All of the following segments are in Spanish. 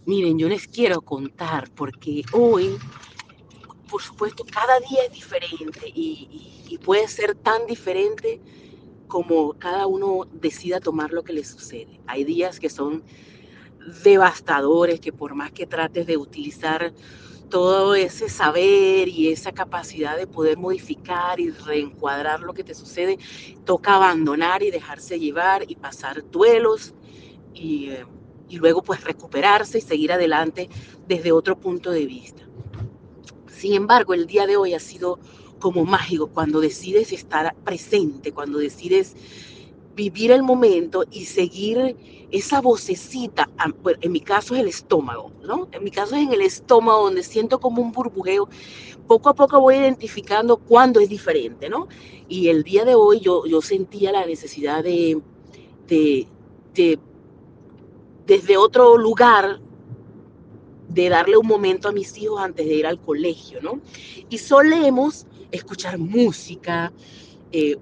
Miren, yo les quiero contar porque hoy, por supuesto, cada día es diferente y puede ser tan diferente como cada uno decida tomar lo que le sucede. Hay días que son devastadores, que por más que trates de utilizar todo ese saber y esa capacidad de poder modificar y reencuadrar lo que te sucede, toca abandonar y dejarse llevar y pasar duelos y, eh, y luego pues recuperarse y seguir adelante desde otro punto de vista. Sin embargo, el día de hoy ha sido como mágico cuando decides estar presente, cuando decides vivir el momento y seguir esa vocecita. Bueno, en mi caso es el estómago, ¿no? En mi caso es en el estómago donde siento como un burbujeo. Poco a poco voy identificando cuándo es diferente, ¿no? Y el día de hoy yo sentía la necesidad de, de desde otro lugar de darle un momento a mis hijos antes de ir al colegio, ¿no? Y solemos escuchar música eh,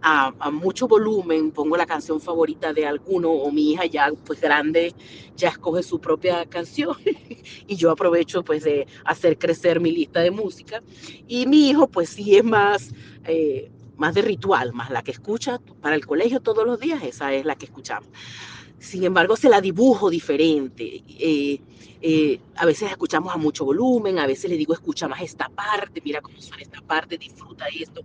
a mucho volumen, pongo la canción favorita de alguno o mi hija ya pues grande ya escoge su propia canción y yo aprovecho pues de hacer crecer mi lista de música y mi hijo pues sí es más de ritual, más la que escucha para el colegio todos los días, esa es la que escuchamos. Sin embargo, se la dibujo diferente. A veces escuchamos a mucho volumen, a veces le digo, escucha más esta parte, mira cómo suena esta parte, disfruta esto.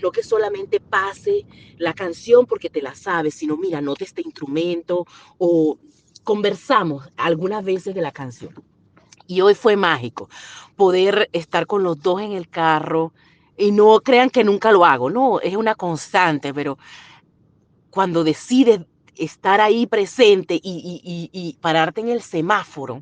No que solamente pase la canción porque te la sabes, sino mira, nota este instrumento o conversamos algunas veces de la canción. Y hoy fue mágico poder estar con los dos en el carro y no crean que nunca lo hago, no, es una constante, pero cuando decides estar ahí presente y pararte en el semáforo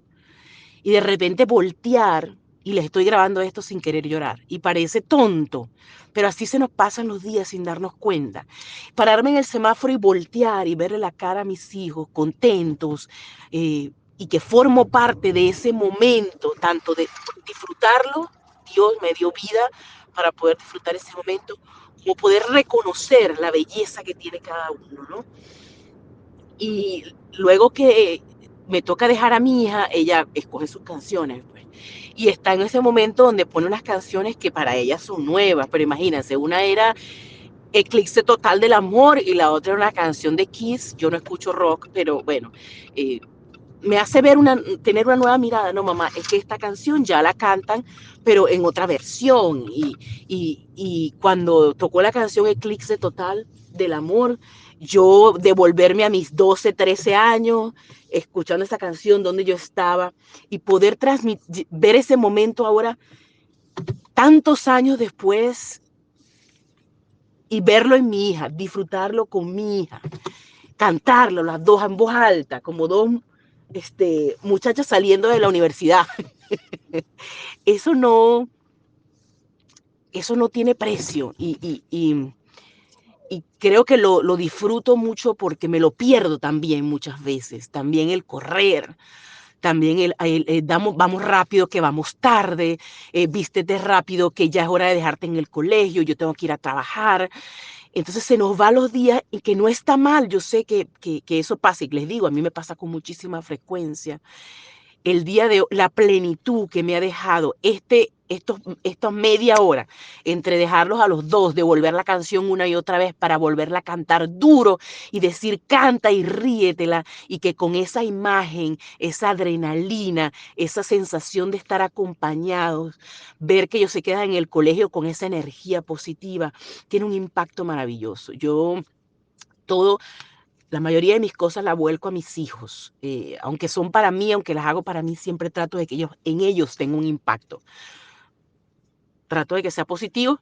y de repente voltear, y les estoy grabando esto sin querer llorar, y parece tonto, pero así se nos pasan los días sin darnos cuenta. Pararme en el semáforo y voltear y verle la cara a mis hijos contentos, y que formo parte de ese momento, tanto de disfrutarlo, Dios me dio vida para poder disfrutar ese momento, como poder reconocer la belleza que tiene cada uno, ¿no? Y luego que me toca dejar a mi hija, ella escoge sus canciones, pues. Y está en ese momento donde pone unas canciones que para ella son nuevas, pero imagínense, una era Eclipse Total del Amor y la otra era una canción de Kiss. Yo no escucho rock, pero bueno, eh, me hace tener una nueva mirada. No, mamá, es que esta canción ya la cantan, pero en otra versión. Y cuando tocó la canción Eclipse Total del Amor, yo devolverme a mis 12 13 años, escuchando esa canción donde yo estaba y poder ver ese momento ahora, tantos años después, y verlo en mi hija, disfrutarlo con mi hija, cantarlo las dos en voz alta, como dos muchachas saliendo de la universidad. Eso no, eso no tiene precio y creo que lo disfruto mucho porque me lo pierdo también muchas veces. También el correr, también vamos rápido que vamos tarde, vístete rápido que ya es hora de dejarte en el colegio, yo tengo que ir a trabajar. Entonces se nos va los días y que no está mal. Yo sé que eso pasa y les digo, a mí me pasa con muchísima frecuencia. El día de hoy, la plenitud que me ha dejado estos media hora entre dejarlos a los dos, devolver la canción una y otra vez para volverla a cantar duro y decir canta y ríetela y que con esa imagen, esa adrenalina, esa sensación de estar acompañados, ver que ellos se quedan en el colegio con esa energía positiva, tiene un impacto maravilloso. Todo la mayoría de mis cosas la vuelco a mis hijos, aunque son para mí, aunque las hago para mí, siempre trato de que en ellos tenga un impacto. Trato de que sea positivo,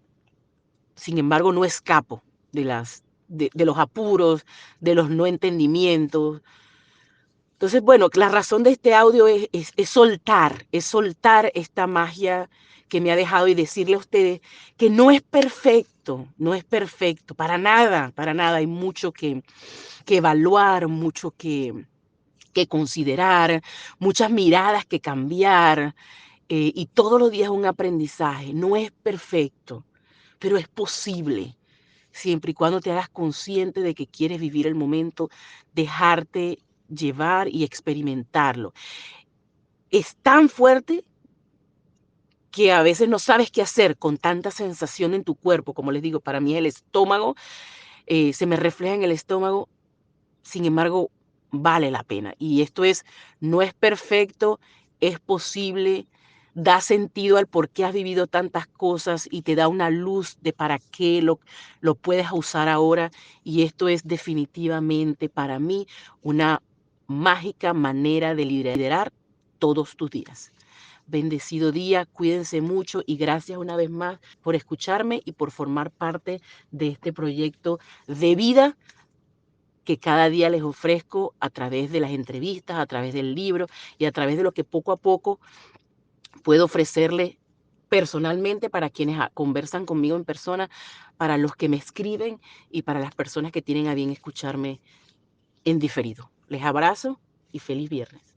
sin embargo no escapo de los apuros, de los no entendimientos. Entonces, bueno, la razón de este audio es soltar esta magia que me ha dejado y decirle a ustedes que no es perfecto, no es perfecto, para nada, hay mucho que evaluar, mucho que considerar, muchas miradas que cambiar, y todos los días un aprendizaje. No es perfecto, pero es posible, siempre y cuando te hagas consciente de que quieres vivir el momento, dejarte llevar y experimentarlo. es tan fuerte que a veces no sabes qué hacer con tanta sensación en tu cuerpo. Como les digo, para mí el estómago, se me refleja en el estómago. Sin embargo, vale la pena. Y esto no es perfecto, es posible, da sentido al por qué has vivido tantas cosas y te da una luz de para qué lo puedes usar ahora. Y esto es definitivamente para mí una mágica manera de liderar todos tus días. Bendecido día, cuídense mucho y gracias una vez más por escucharme y por formar parte de este proyecto de vida que cada día les ofrezco a través de las entrevistas, a través del libro y a través de lo que poco a poco puedo ofrecerles personalmente para quienes conversan conmigo en persona, para los que me escriben y para las personas que tienen a bien escucharme en diferido. Les abrazo y feliz viernes.